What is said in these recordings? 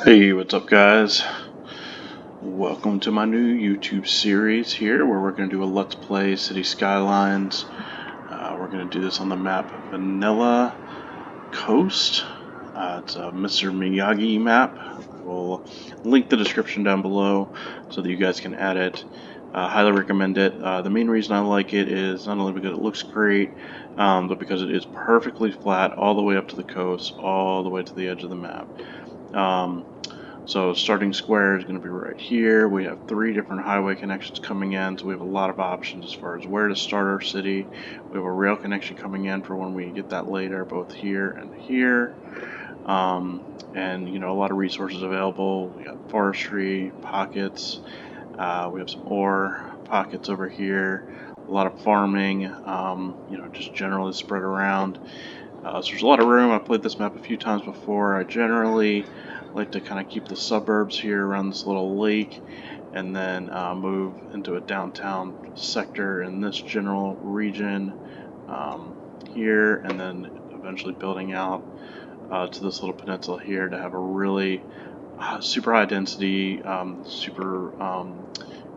Hey, what's up, guys? Welcome to my new YouTube series here where we're going to do a Let's Play City Skylines. We're going to do this on the map Vanilla Coast. It's a Mr. Miyagi map. I will link the description down below so that you guys can add it. Highly recommend it. The main reason I like it is not only because it looks great, but because it is perfectly flat all the way up to the coast, all the way to the edge of the map. So starting square is going to be right here. We have 3 different highway connections coming in, so we have a lot of options as far as where to start our city. We have a rail connection coming in for when we get that later, both here and here. And a lot of resources available. We got forestry, pockets. We have some ore pockets over here. A lot of farming, just generally spread around. So there's a lot of room. I've played this map a few times before. I generally like to kind of keep the suburbs here around this little lake and then move into a downtown sector in this general region here, and then eventually building out to this little peninsula here to have a really super high density, super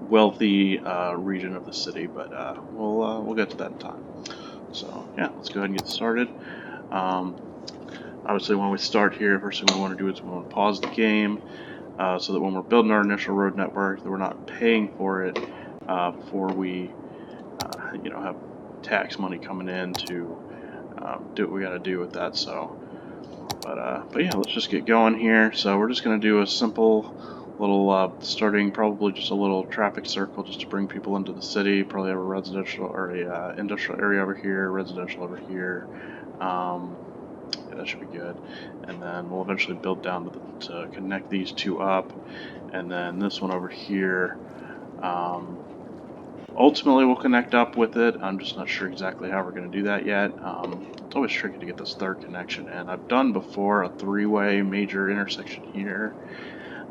wealthy region of the city, but we'll get to that in time. So yeah, let's go ahead and get started. Obviously, when we start here, first thing we want to do is we want to pause the game so that when we're building our initial road network, that we're not paying for it before we, have tax money coming in to do what we got to do with that. So, but yeah, let's just get going here. So we're just going to do a simple little starting, probably just a little traffic circle just to bring people into the city. Probably have a residential or a industrial area over here, residential over here. Yeah, that should be good. And then we'll eventually build down to connect these two up. And then this one over here, ultimately we'll connect up with it. I'm just not sure exactly how we're going to do that yet. It's always tricky to get this third connection in. I've done before a 3-way major intersection here.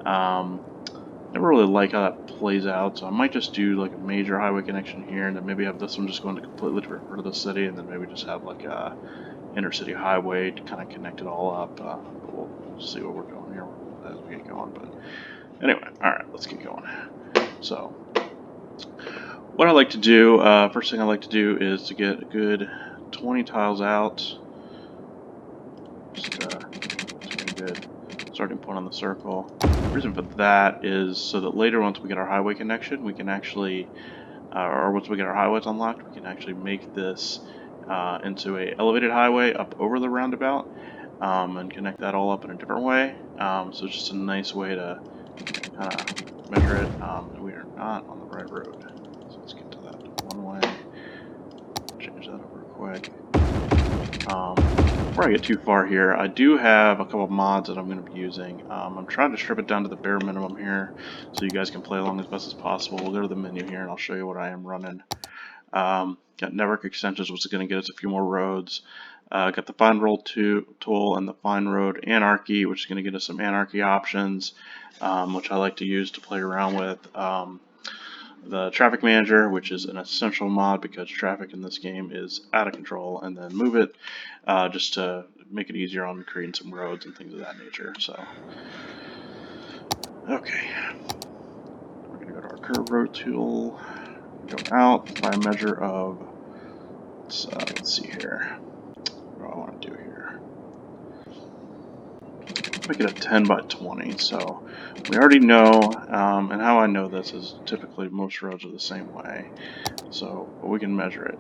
Never really like how that plays out, so I might just do like a major highway connection here, and then maybe have this one just going to completely different part of the city, and then maybe just have like a intercity highway to kind of connect it all up. We'll see what we're doing here as we get going. But anyway, alright, let's get going. So, what I like to do, first thing I like to do is to get a good 20 tiles out. Just get a good starting point on the circle. The reason for that is so that later, once we get our highway connection, we can actually, or once we get our highways unlocked, we can actually make this into a elevated highway up over the roundabout and connect that all up in a different way. So it's just a nice way to kind of measure it. We are not on the right road, so let's get to that one way. Change that over quick. Before I get too far here, I do have a couple of mods that I'm going to be using. I'm trying to strip it down to the bare minimum here so you guys can play along as best as possible. We'll go to the menu here and I'll show you what I am running. Got network extensions, which is going to get us a few more roads. Got the Find Road tool and the Find Road Anarchy, which is going to get us some anarchy options, which I like to use to play around with. The Traffic Manager, which is an essential mod because traffic in this game is out of control, and then Move It, just to make it easier on creating some roads and things of that nature. So, okay, we're going to go to our Curve Road tool, go out by a measure of, let's see here, what do I want to do here? Make it a 10 by 20, so we already know, and how I know this is typically most roads are the same way, so we can measure it.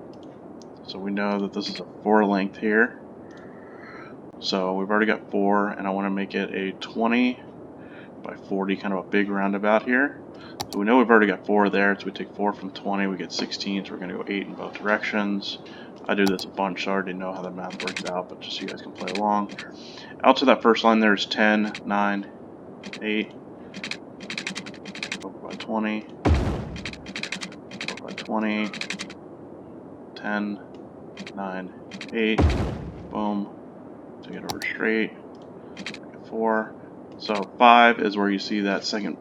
So we know that this is a 4 length here, so we've already got 4, and I want to make it a 20 by 40, kind of a big roundabout here. So we know we've already got 4 there, so we take 4 from 20, we get 16, so we're going to go 8 in both directions. I do this a bunch, so I already know how the math works out, but just so you guys can play along. Out to that first line there is 10, 9, 8, over by 20, over by 20, 10, 9, 8, boom, take it over straight, 4. So 5 is where you see that second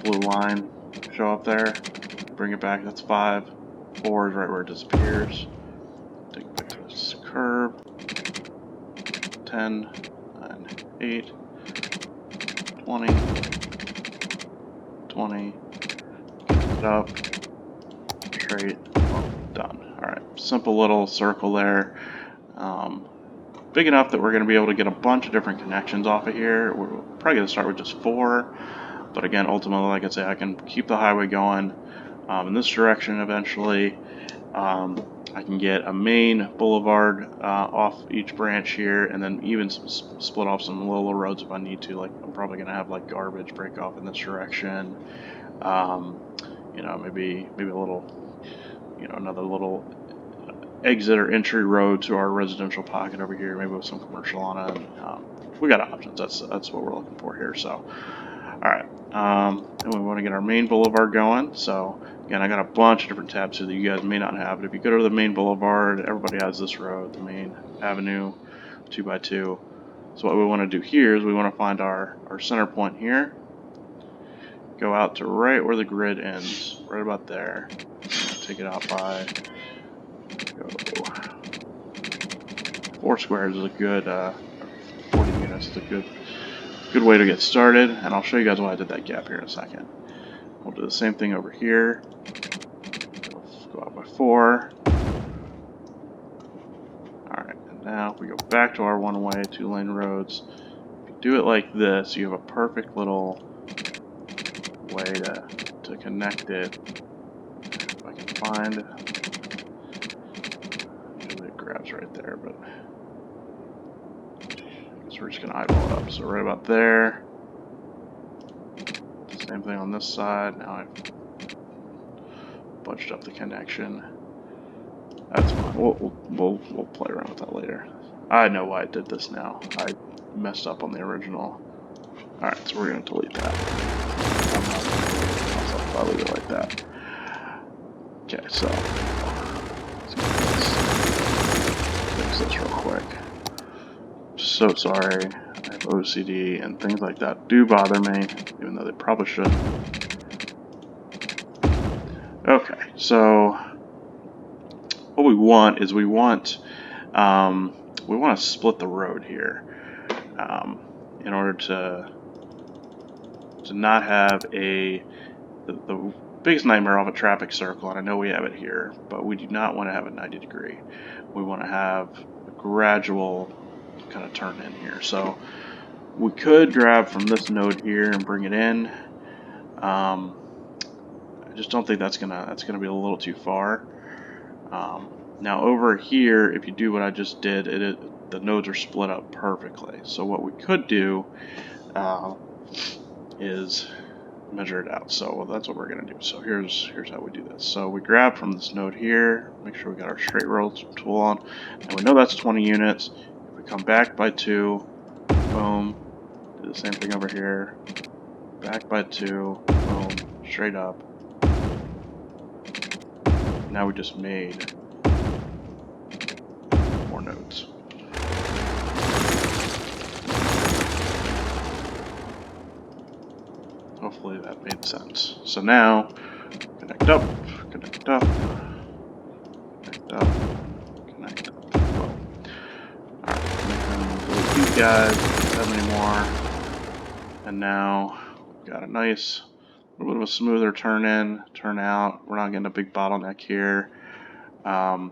blue line show up there. Bring it back, that's 5. 4 is right where it disappears. Take it back to this curve. 10, 9, 8. 20, 20, get it up, straight, done. Alright, simple little circle there. Big enough that we're going to be able to get a bunch of different connections off of here. We're probably going to start with just 4, but again, ultimately, like I say, I can keep the highway going in this direction eventually. I can get a main boulevard off each branch here, and then even split off some little roads if I need to. Like I'm probably going to have like garbage break off in this direction. You know, maybe a little, you know, another little exit or entry road to our residential pocket over here, maybe with some commercial on it. We got options. That's what we're looking for here. So, all right, and we want to get our main boulevard going. So again, I got a bunch of different tabs here that you guys may not have. But if you go to the main boulevard, everybody has this road, the main avenue, 2x2. So what we want to do here is we want to find our center point here. Go out to right where the grid ends, right about there. Take it out by. Go 4 squares is a good 40 units is a good way to get started, and I'll show you guys why I did that gap here in a second. We'll do the same thing over here. Go out by 4. Alright, and now if we go back to our one-way 2-lane roads, if you do it like this, you have a perfect little way to connect it. If I can find, usually it grabs right there, but so we're just going to eyeball it up. So right about there. Same thing on this side. Now I've bunched up the connection. That's fine. We'll play around with that later. I know why I did this now. I messed up on the original. Alright, so we're going to delete that. I'll leave it like that. Okay, so let's fix this real quick. So sorry, I have OCD and things like that do bother me, even though they probably shouldn't. Okay, so what we want is we want to split the road here in order to not have the biggest nightmare of a traffic circle, and I know we have it here, but we do not want to have a 90 degree. We want to have a gradual kind of turn in here. So we could grab from this node here and bring it in. I just don't think that's gonna be a little too far. Now over here, if you do what I just did, the nodes are split up perfectly. So what we could do is measure it out. So that's what we're gonna do. So here's how we do this. So we grab from this node here, make sure we got our straight roll tool on, and we know that's 20 units. If we come back by 2, boom, do the same thing over here, back by 2, boom, straight up. Now we just made more nodes. Hopefully that made sense. So now, connect up, connect up, connect up, connect up. Well, alright, delete these guys, don't have any more. And now we've got a nice, little bit of a smoother turn in, turn out. We're not getting a big bottleneck here. Yeah,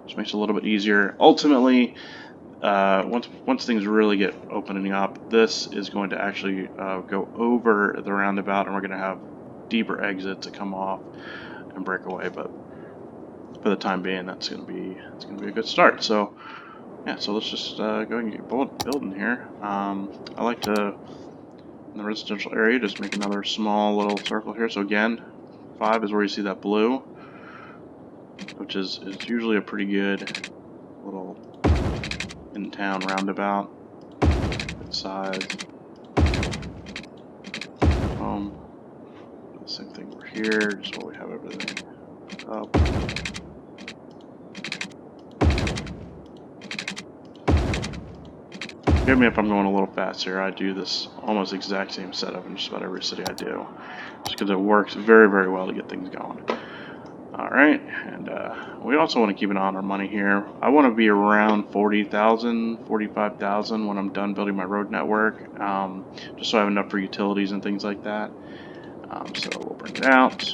just makes it a little bit easier. Ultimately, once things really get opening up, this is going to actually go over the roundabout, and we're going to have deeper exits to come off and break away. But for the time being, it's going to be a good start. So yeah, so let's just go ahead and get building here. I like to, in the residential area, just make another small little circle here. So again, 5 is where you see that blue, which is usually a pretty good little in-town roundabout. Good size. Same thing over here, just while we have everything up. Forgive me if I'm going a little fast here. I do this almost exact same setup in just about every city I do, just because it works very, very well to get things going. Alright, and we also want to keep an eye on our money here. I want to be around 40,000, 45,000 when I'm done building my road network, just so I have enough for utilities and things like that. So we'll bring it out.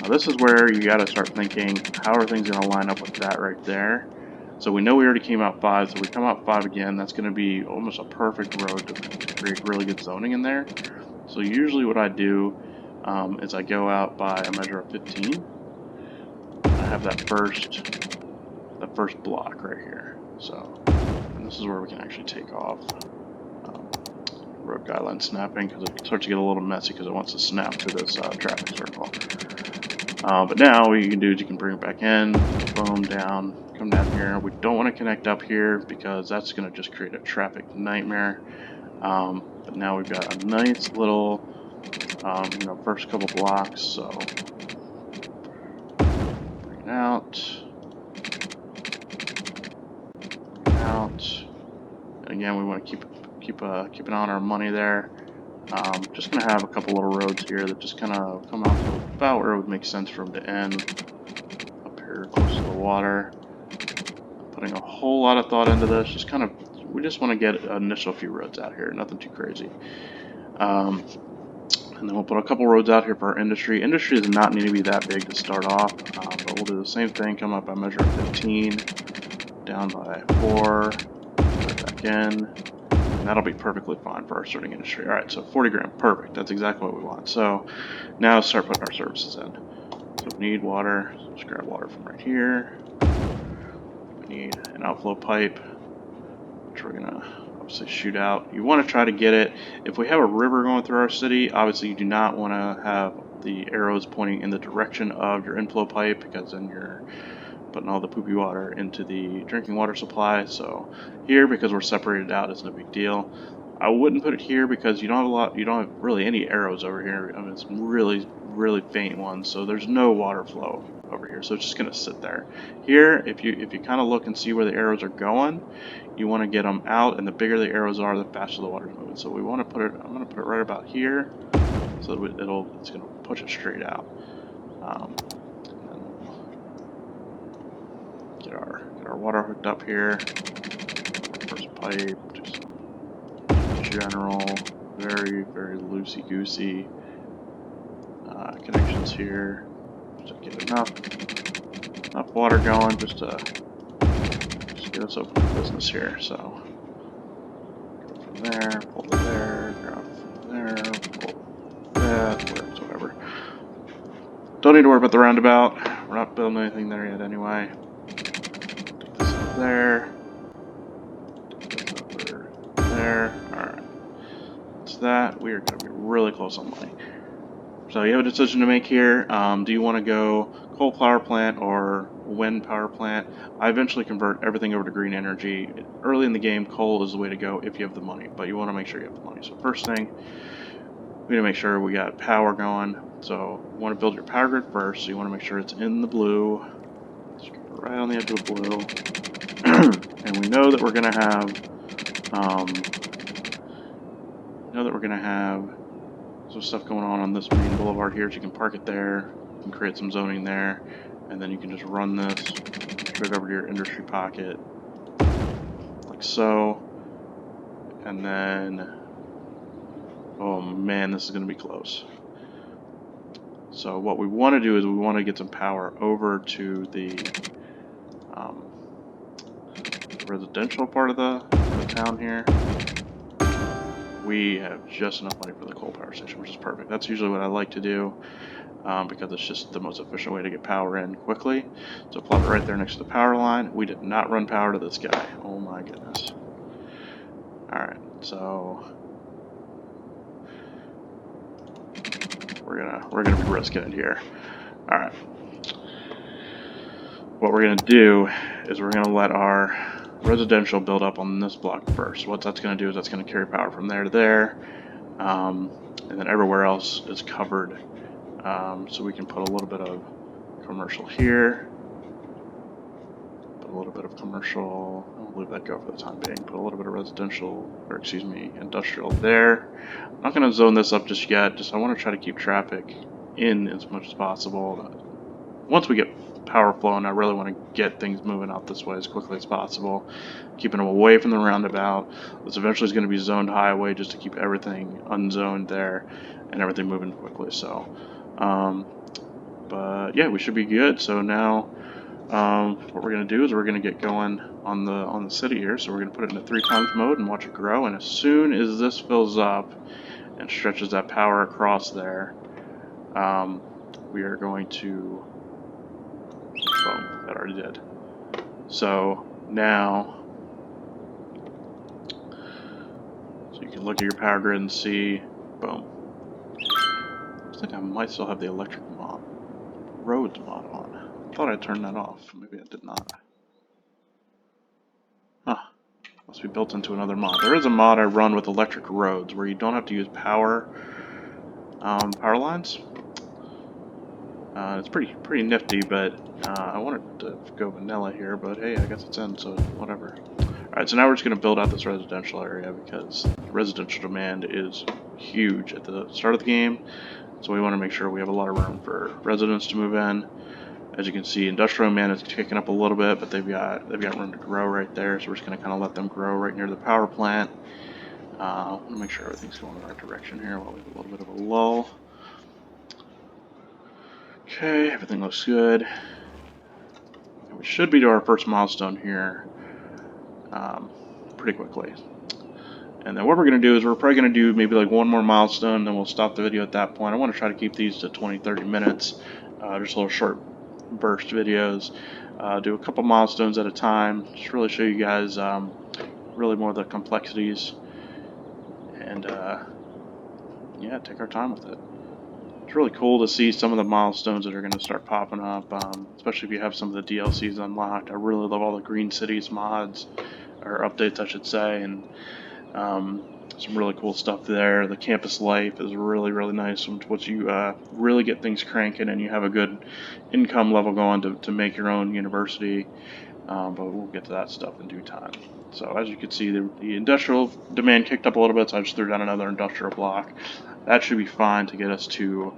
Now this is where you got to start thinking, how are things going to line up with that right there? So we know we already came out 5, so we come out 5 again. That's going to be almost a perfect road to create really good zoning in there. So usually what I do is I go out by a measure of 15. I have that first block right here. So, and this is where we can actually take off road guideline snapping, because it starts to get a little messy because it wants to snap to this traffic circle. But now what you can do is you can bring it back in, boom, down, come down here. We don't want to connect up here because that's going to just create a traffic nightmare. But now we've got a nice little, first couple blocks. So bring it out. And again, we want to keep an eye on our money there. Just gonna have a couple little roads here that just kind of come out to about where it would make sense for them to end. Up here, close to the water. Putting a whole lot of thought into this. We just want to get an initial few roads out here. Nothing too crazy. And then we'll put a couple roads out here for our industry. Industry does not need to be that big to start off, but we'll do the same thing. Come up by measure of 15, down by 4, right back in, and that'll be perfectly fine for our starting industry. All right, so 40 grand, perfect. That's exactly what we want. So now let's start putting our services in. So we need water. So let's grab water from right here. We need an outflow pipe, which we're gonna obviously shoot out. You want to try to get it. If we have a river going through our city, obviously you do not want to have the arrows pointing in the direction of your inflow pipe, because then you're putting all the poopy water into the drinking water supply. So here, because we're separated out, it's no big deal. I wouldn't put it here because you don't have really any arrows over here. I mean, it's really, really faint ones, so there's no water flow over here. So it's just gonna sit there. Here, if you kind of look and see where the arrows are going, you want to get them out, and the bigger the arrows are, the faster the water's moving. So we want to put it. I'm gonna put it right about here, so that it's gonna push it straight out. Get our water hooked up here. First pipe, just general, very, very loosey-goosey connections here. Just to get enough water going, just to get us open for business here. So go from there, pull to there, grab from there, pull that, whatever. Don't need to worry about the roundabout. We're not building anything there yet anyway. Take this up there. There. Alright. That's that. We are going to be really close on money. So you have a decision to make here. Do you want to go coal power plant or wind power plant? I eventually convert everything over to green energy. Early in the game, coal is the way to go if you have the money, but you want to make sure you have the money. So first thing, we need to make sure we got power going. So you want to build your power grid first. So you want to make sure it's in the blue. Just right on the edge of the blue. And we know that we're going to have some stuff going on this main boulevard here, so you can park it there, you can create some zoning there, and then you can just run this straight over to your industry pocket, like so. And then, oh man, this is going to be close. So what we want to do is we want to get some power over to the residential part of the town here. We have just enough money for the coal power station, which is perfect. That's usually what I like to do because it's just the most efficient way to get power in quickly. So plug it right there next to the power line. We did not run power to this guy. Oh my goodness. Alright, so we're gonna be risking it here. Alright. What we're gonna do is we're gonna let our residential build up on this block first. What that's going to do is that's going to carry power from there to there, and then everywhere else is covered. So we can put a little bit of commercial here, put a little bit of commercial, I'll leave that go for the time being, put a little bit of residential, or excuse me, industrial there. I'm not going to zone this up just yet, I want to try to keep traffic in as much as possible once we get power flowing, I really want to get things moving out this way as quickly as possible, keeping them away from the roundabout. This eventually is going to be zoned highway just to keep everything unzoned there and everything moving quickly. So, but yeah, we should be good. So now, what we're going to do is we're going to get going on the city here. So we're going to put it into 3x mode and watch it grow. And as soon as this fills up and stretches that power across there, we are going to, boom, that already did. So now, so you can look at your power grid and see, boom. Looks like I might still have the electric roads mod on. I thought I turned that off. Maybe I did not. Huh. Must be built into another mod. There is a mod I run with electric roads where you don't have to use power lines. It's pretty nifty, but I wanted to go vanilla here, but hey, I guess it's in, so whatever. Alright, so now we're just going to build out this residential area because residential demand is huge at the start of the game, so we want to make sure we have a lot of room for residents to move in. As you can see, industrial demand is kicking up a little bit, but they've got room to grow right there, so we're just going to kind of let them grow right near the power plant. I want to make sure everything's going in the right direction here while we have a little bit of a lull. Okay, everything looks good. And we should be to our first milestone here pretty quickly. And then what we're going to do is we're probably going to do maybe like one more milestone, then we'll stop the video at that point. I want to try to keep these to 20-30 minutes, just little short burst videos. Do a couple milestones at a time, just really show you guys really more of the complexities, and yeah, take our time with it. It's really cool to see some of the milestones that are going to start popping up, especially if you have some of the DLCs unlocked. I really love all the Green Cities mods, or updates I should say, and some really cool stuff there. The campus life is really, really nice once you really get things cranking and you have a good income level going to make your own university, but we'll get to that stuff in due time. So as you can see, the industrial demand kicked up a little bit, so I just threw down another industrial block. That should be fine to get us to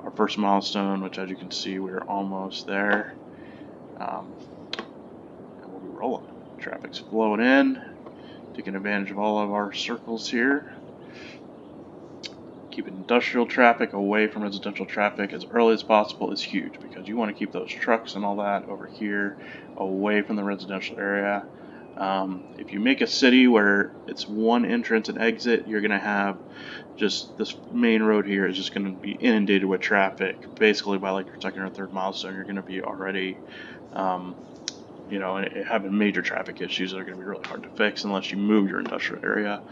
our first milestone, which as you can see, we're almost there. And we'll be rolling. Traffic's flowing in, taking advantage of all of our circles here. Keeping industrial traffic away from residential traffic as early as possible is huge because you want to keep those trucks and all that over here away from the residential area. If you make a city where it's one entrance and exit, you're going to have just this main road here is just going to be inundated with traffic. Basically, by like your second or third milestone, you're going to be already, having major traffic issues that are going to be really hard to fix unless you move your industrial area.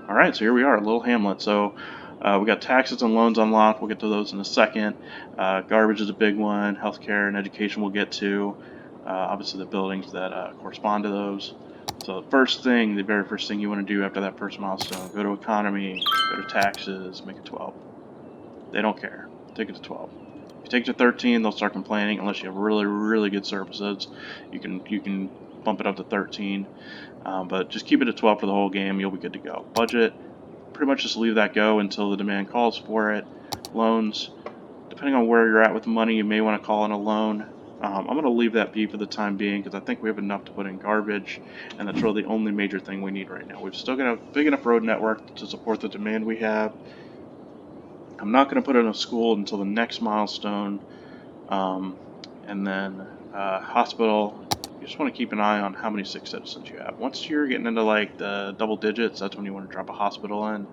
Alright, so here we are, a little hamlet. So we got taxes and loans unlocked. We'll get to those in a second. Garbage is a big one. Healthcare and education we'll get to. Obviously the buildings that correspond to those. So the very first thing you want to do after that first milestone, go to economy, go to taxes, make it 12. They don't care. Take it to 12. If you take it to 13, they'll start complaining unless you have really, really good services. You can bump it up to 13. But just keep it at 12 for the whole game. You'll be good to go. Budget, pretty much just leave that go until the demand calls for it. Loans, depending on where you're at with the money, you may want to call in a loan. I'm going to leave that be for the time being because I think we have enough to put in garbage, and that's really the only major thing we need right now. We've still got a big enough road network to support the demand we have. I'm not going to put in a school until the next milestone, and then hospital. You just want to keep an eye on how many sick citizens you have. Once you're getting into like the double digits, that's when you want to drop a hospital in.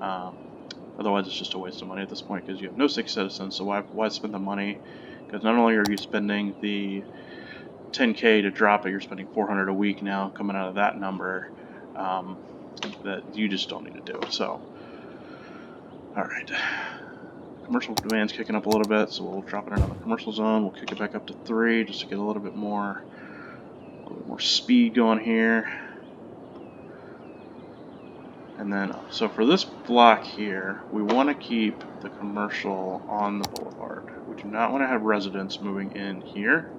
Otherwise, it's just a waste of money at this point because you have no sick citizens. So why spend the money? Because not only are you spending the 10K to drop it, you're spending 400 a week now coming out of that number that you just don't need to do. So, all right. Commercial demand's kicking up a little bit, so we'll drop it in another commercial zone. We'll kick it back up to 3 just to get a little bit more speed going here. And then, so for this block here, we want to keep the commercial on the boulevard. We do not want to have residents moving in here.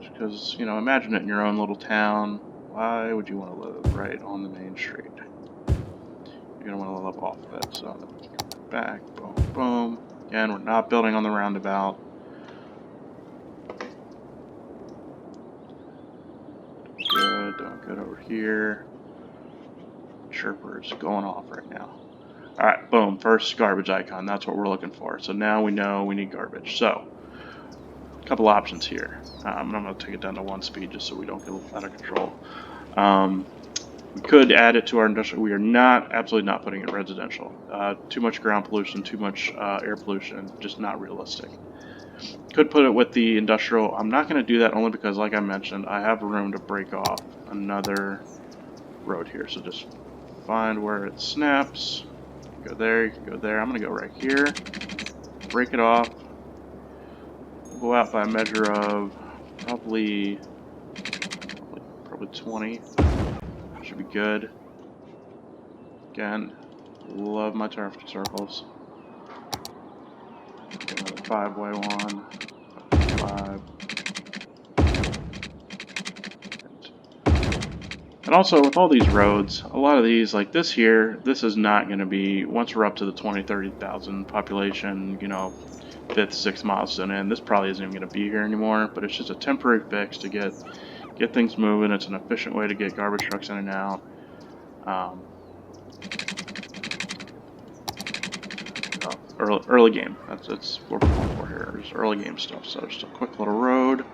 Because, imagine it in your own little town. Why would you want to live right on the main street? You're going to want to live off of it. So, back, boom, boom. Again, we're not building on the roundabout. Good, doing good over here. Chirper's going off right now. Alright, boom, first garbage icon. That's what we're looking for. So now we know we need garbage. So, a couple options here. I'm going to take it down to 1 speed just so we don't get out of control. We could add it to our industrial. We are not, absolutely not putting it in residential. Too much ground pollution, too much air pollution, just not realistic. Could put it with the industrial. I'm not going to do that only because, like I mentioned, I have room to break off another road here. So just find where it snaps. Go there, you can go there. I'm going to go right here, break it off, go out by a measure of probably 20. Should be good. Again, love my turf circles. Another 5-way one. 5. And also, with all these roads, a lot of these, like this here, this is not going to be, once we're up to the 20, 30,000 population, you know, 5th, 6th milestone in, this probably isn't even going to be here anymore, but it's just a temporary fix to get things moving. It's an efficient way to get garbage trucks in and out. Early game. That's what we're going for here. Just early game stuff. So just a quick little road.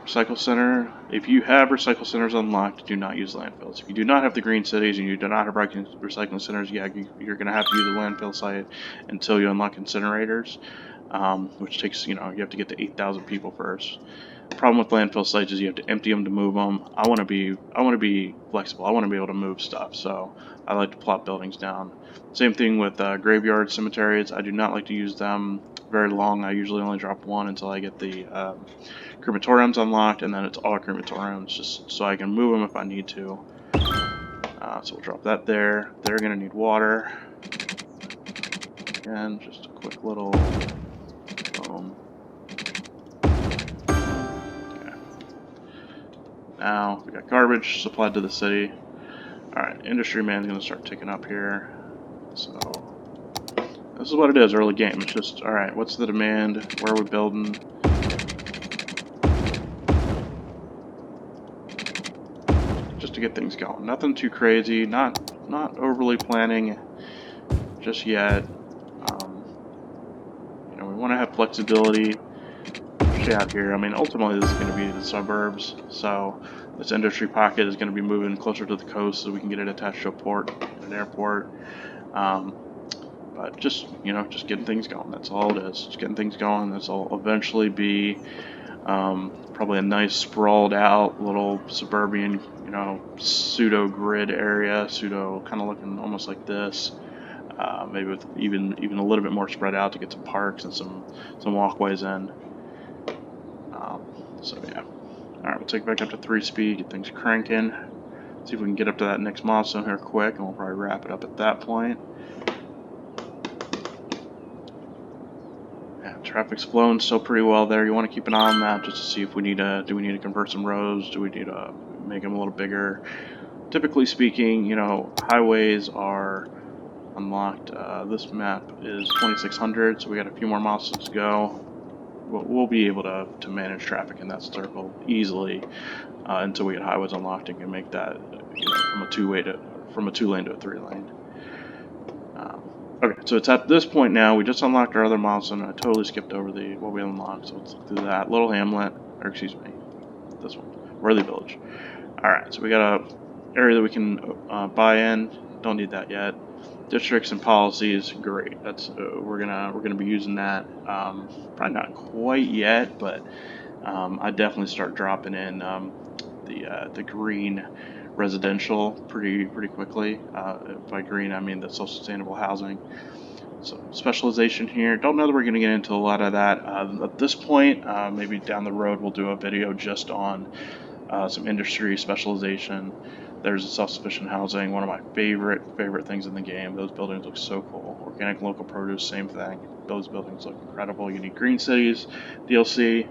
Recycle center. If you have recycle centers unlocked, do not use landfills. If you do not have the green cities and you do not have recycling centers, yeah, you're going to have to use a landfill site until you unlock incinerators, which takes, you know, you have to get to 8,000 people first. The problem with landfill sites is you have to empty them to move them. I want to be flexible. I want to be able to move stuff, so I like to plop buildings down. Same thing with graveyard cemeteries. I do not like to use them very long. I usually only drop one until I get the crematoriums unlocked, and then it's all crematoriums, just so I can move them if I need to. So we'll drop that there. They're going to need water. Again, just a quick little boom. Okay. Now we got garbage supplied to the city. Alright, industry man's going to start ticking up here. So this is what it is, early game. It's just, alright, what's the demand? Where are we building? Just to get things going. Nothing too crazy, not overly planning just yet. You know, we want to have flexibility, especially out here. I mean, ultimately this is going to be the suburbs, so this industry pocket is going to be moving closer to the coast so we can get it attached to a port, an airport. But just, you know, just getting things going. That's all it is. Just getting things going. This will eventually be probably a nice sprawled out little suburban, you know, pseudo grid area, pseudo kind of looking almost like this. Maybe with even a little bit more spread out to get some parks and some walkways in. So yeah. Alright, we'll take it back up to 3 speed, get things cranking. See if we can get up to that next milestone here quick, and we'll probably wrap it up at that point. Yeah, traffic's flowing still pretty well there. You want to keep an eye on that just to see if we need to, do we need to convert some roads? Do we need to make them a little bigger? Typically speaking, you know, highways are unlocked. This map is 2600, so we got a few more milestones to go. We'll be able to manage traffic in that circle easily until we get highways unlocked and can make that, you know, from a 2-lane to a 3-lane. Okay, so it's at this point now. We just unlocked our other milestone. I totally skipped over what we unlocked, so let's look through that. Little hamlet, or excuse me, this one, Worthy Village. All right, so we got a area that we can buy in. Don't need that yet. Districts and policies, great. That's we're gonna be using that. Probably not quite yet, but I definitely start dropping in the green residential pretty quickly. By green, I mean the self-sustainable housing. So specialization here. Don't know that we're going to get into a lot of that at this point. Maybe down the road we'll do a video just on some industry specialization. There's self-sufficient housing, one of my favorite things in the game. Those buildings look so cool. Organic local produce, same thing. Those buildings look incredible. You need green cities, DLC,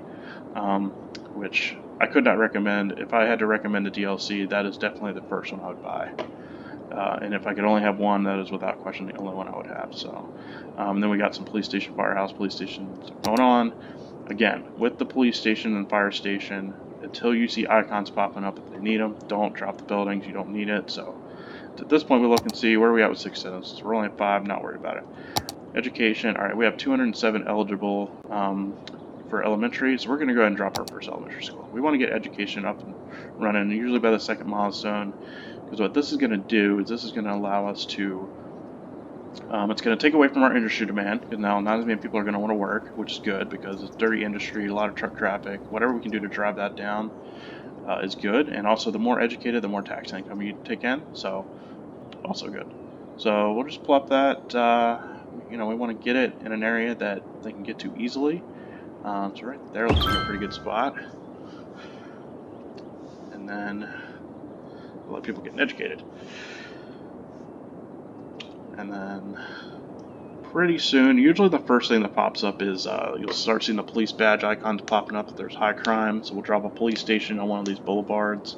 which I could not recommend. If I had to recommend a DLC, that is definitely the first one I would buy. And if I could only have one, that is without question the only one I would have. So, then we got some police station, firehouse, police station going on. Again, with the police station and fire station, until you see icons popping up if they need them, don't drop the buildings. You don't need it. So, at this point, we look and see where we at with 6 citizens. We're only at 5. Not worried about it. Education. All right, we have 207 eligible for elementary, so we're going to go ahead and drop our first elementary school. We want to get education up and running, usually by the second milestone, because what this is going to do is this is going to allow us to, it's going to take away from our industry demand, because now not as many people are going to want to work, which is good, because it's dirty industry, a lot of truck traffic. Whatever we can do to drive that down is good, and also the more educated, the more tax income you take in, so also good. So we'll just plop that, we want to get it in an area that they can get to easily. So right there looks like a pretty good spot. And then a lot of people getting educated. And then pretty soon, usually the first thing that pops up is you'll start seeing the police badge icons popping up if there's high crime. So we'll drop a police station on one of these boulevards.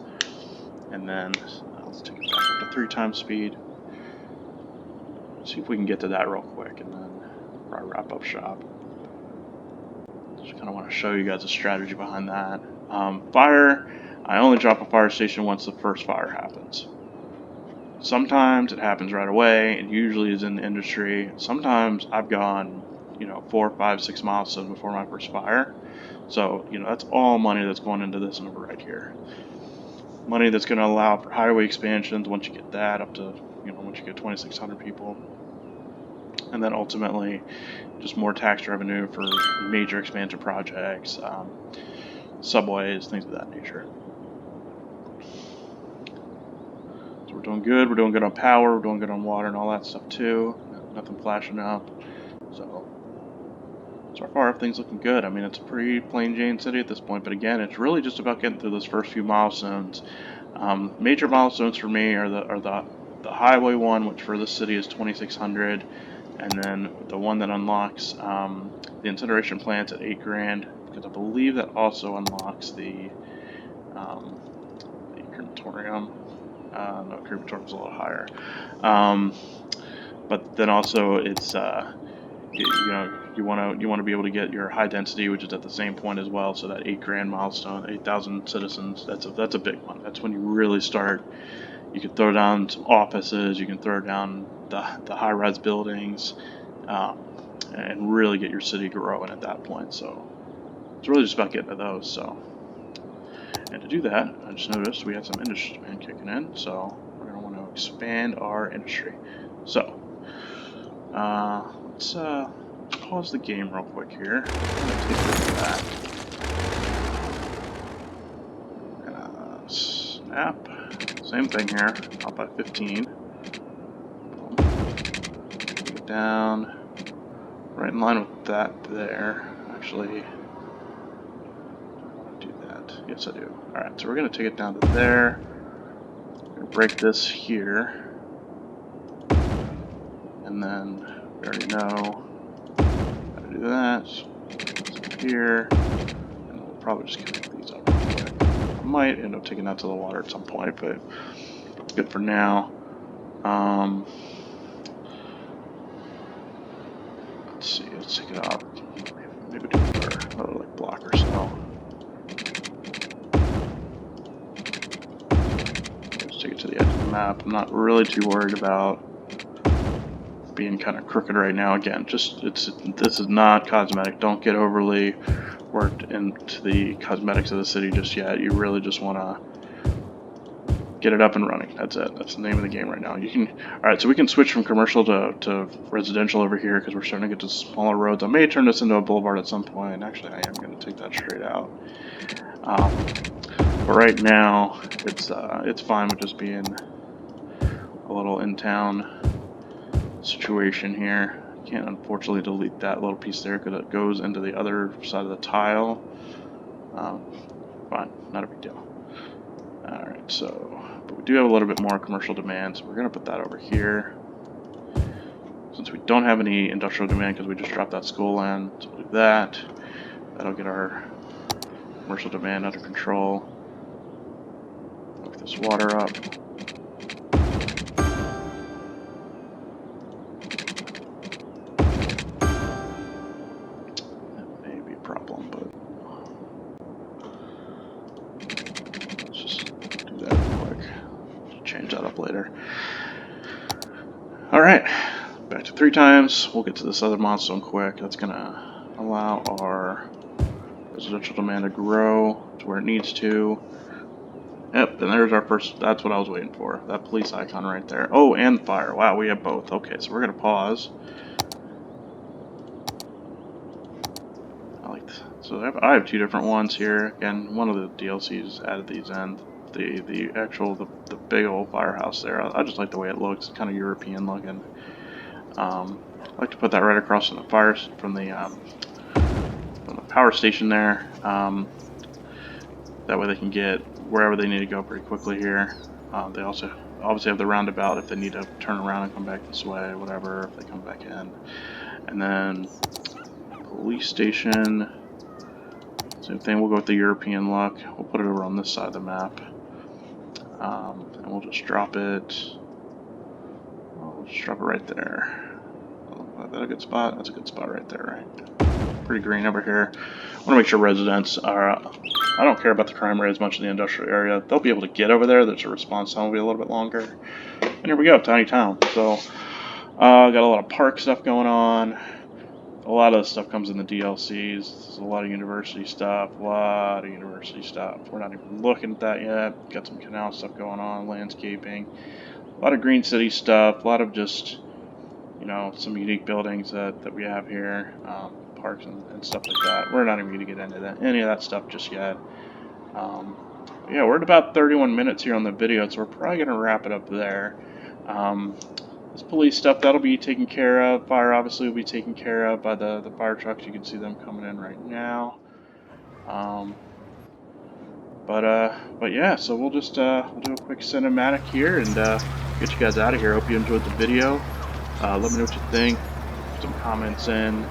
And then let's take it back up to 3 times speed. See if we can get to that real quick, and then probably wrap up shop. Just kind of want to show you guys the strategy behind that. Fire, I only drop a fire station once the first fire happens. Sometimes it happens right away. It usually is in the industry. Sometimes I've gone, 4, 5, 6 milestones before my first fire. So, that's all money that's going into this number right here. Money that's going to allow for highway expansions once you get that up to, once you get 2,600 people. And then ultimately, just more tax revenue for major expansion projects, subways, things of that nature. So we're doing good. We're doing good on power. We're doing good on water and all that stuff too. Nothing flashing up. So far, everything's looking good. I mean, it's a pretty plain Jane city at this point. But again, it's really just about getting through those first few milestones. Major milestones for me are the highway one, which for this city is 2,600. And then the one that unlocks the incineration plants at $8 grand, because I believe that also unlocks the crematorium. No, crematorium's a little higher. But then also it's you want to be able to get your high density, which is at the same point as well. So that $8 grand milestone, 8,000 citizens, that's a big one. That's when you really start. You can throw down some offices. You can throw down the high-rise buildings, and really get your city growing at that point. So it's really just about getting to those. So, and to do that, I just noticed we had some industry demand kicking in. So we're going to want to expand our industry. So let's pause the game real quick here. I'm going to take this back. Snap. Same thing here. Up by 15. Boom. Take it down. Right in line with that there. Actually, I want to do that. Yes, I do. Alright, so we're going to take it down to there. We're going to break this here. And then we already know how to do that. So here. And we'll probably just connect these up real quick. I might end up taking that to the water at some point, but it's good for now. Let's see, let's take it out. Maybe do another like block or so. Let's take it to the edge of the map. I'm not really too worried about being kind of crooked right now. Again, this is not cosmetic. Don't get overly worked into the cosmetics of the city just yet. You really just want to get it up and running. That's it. That's the name of the game right now. Alright, so we can switch from commercial to residential over here because we're starting to get to smaller roads. I may turn this into a boulevard at some point. Actually, I am going to take that straight out. But right now, it's fine with just being a little in-town situation here. Can't unfortunately delete that little piece there because it goes into the other side of the tile. Fine, not a big deal. Alright, so, but we do have a little bit more commercial demand, so we're going to put that over here. Since we don't have any industrial demand because we just dropped that school in, so we'll do that. That'll get our commercial demand under control. Hook this water up. that up later. Alright, back to 3 times. We'll get to this other milestone quick. That's going to allow our residential demand to grow to where it needs to. Yep, and there's our first, that's what I was waiting for. That police icon right there. Oh, and fire. Wow, we have both. Okay, so we're going to pause. So I have 2 different ones here. Again, one of the DLCs added these in. The big old firehouse there. I just like the way it looks. It's kind of European looking. I like to put that right across from the power station there. That way they can get wherever they need to go pretty quickly here. They also obviously have the roundabout if they need to turn around and come back this way, whatever, if they come back in. And then police station. Same thing, we'll go with the European look. We'll put it over on this side of the map. And we'll just drop it. We'll just drop it right there. Is that a good spot? That's a good spot right there, right? Pretty green over here. I want to make sure residents are... I don't care about the crime rate as much in the industrial area. They'll be able to get over there. There's a response time will be a little bit longer. And here we go, tiny town. So, got a lot of park stuff going on. A lot of stuff comes in the DLCs. There's a lot of university stuff. We're not even looking at that yet. Got some canal stuff going on, landscaping. A lot of green city stuff. A lot of just, you know, some unique buildings that we have here. Parks and stuff like that. We're not even going to get into any of that stuff just yet. Yeah, we're at about 31 minutes here on the video, so we're probably going to wrap it up there. This police stuff, that'll be taken care of. Fire obviously will be taken care of by the fire trucks. You can see them coming in right now. But yeah, so we'll just we'll do a quick cinematic here and get you guys out of here. Hope you enjoyed the video. Let me know what you think. Put some comments in.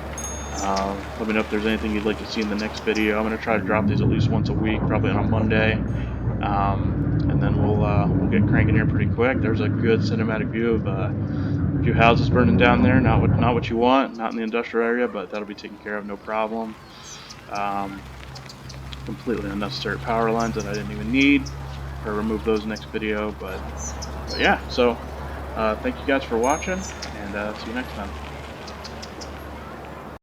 Let me know if there's anything you'd like to see in the next video. I'm going to try to drop these at least once a week, probably on a Monday. And then we'll get cranking here pretty quick. There's a good cinematic view of a few houses burning down there. Not what you want, not in the industrial area, but that'll be taken care of, no problem. Completely unnecessary power lines that I didn't even need. Or remove those next video, but yeah. So thank you guys for watching, and see you next time.